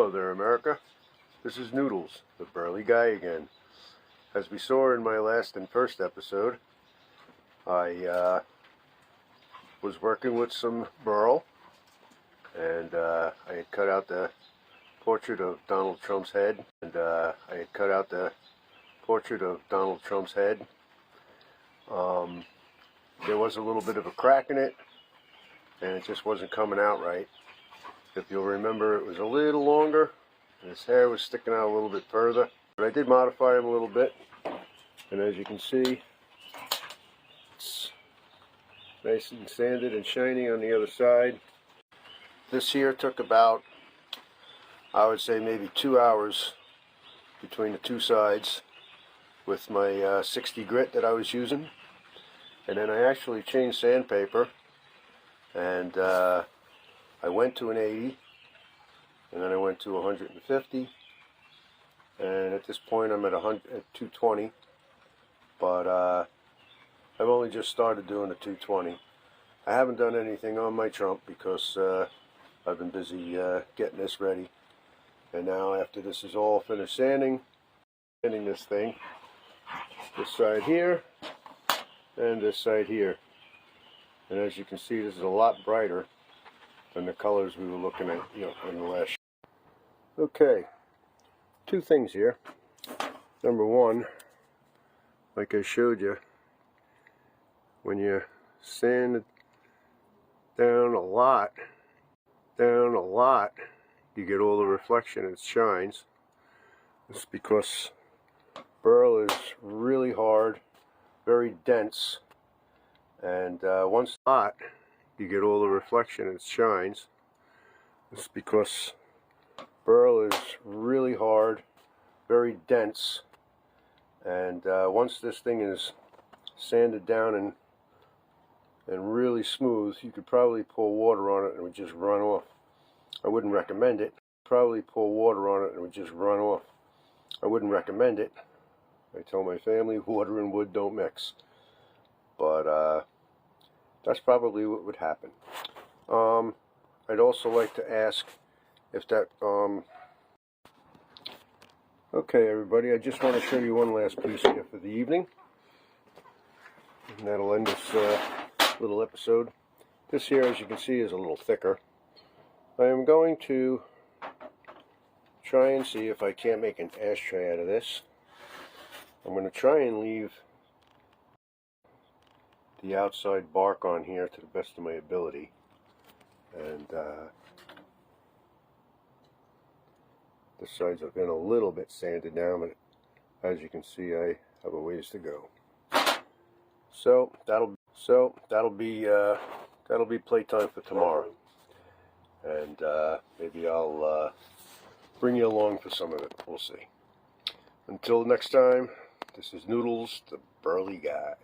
Hello there, America. This is Noodles, the burly guy again. As we saw in my last and first episode, I was working with some Burl, and I had cut out the portrait of Donald Trump's head, There was a little bit of a crack in it, and it just wasn't coming out right. If you'll remember, it was a little longer, and his hair was sticking out a little bit further. But I did modify him a little bit, and as you can see, it's nice and sanded and shiny on the other side. This here took about, I would say, maybe 2 hours between the two sides with my 60 grit that I was using. And then I actually changed sandpaper, and I went to an 80, and then I went to 150, and at this point I'm at 220, but I've only just started doing the 220. I haven't done anything on my Trump because I've been busy getting this ready, and now after this is all finished sanding this thing, this side here and this side here, and as you can see, this is a lot brighter than the colors we were looking at, in the last. Okay, two things here. Number one, like I showed you, when you sand it down a lot, you get all the reflection and it shines. It's because Burl is really hard, very dense, and once hot, you get all the reflection and it shines. It's because Burl is really hard, very dense, and once this thing is sanded down and really smooth, you could probably pour water on it and it would just run off. I wouldn't recommend it. Probably pour water on it and it would just run off. I wouldn't recommend it. I tell my family water and wood don't mix. But that's probably what would happen. I'd also like to ask if that, okay everybody, I just want to show you one last piece here for the evening. And that'll end this little episode. This here, as you can see, is a little thicker. I am going to try and see if I can't make an ashtray out of this. I'm going to try and leave the outside bark on here to the best of my ability, and the sides have been a little bit sanded down, but as you can see, I have a ways to go. So that'll be playtime for tomorrow, and maybe I'll bring you along for some of it. We'll see. Until next time, this is Noodles, the burly guy.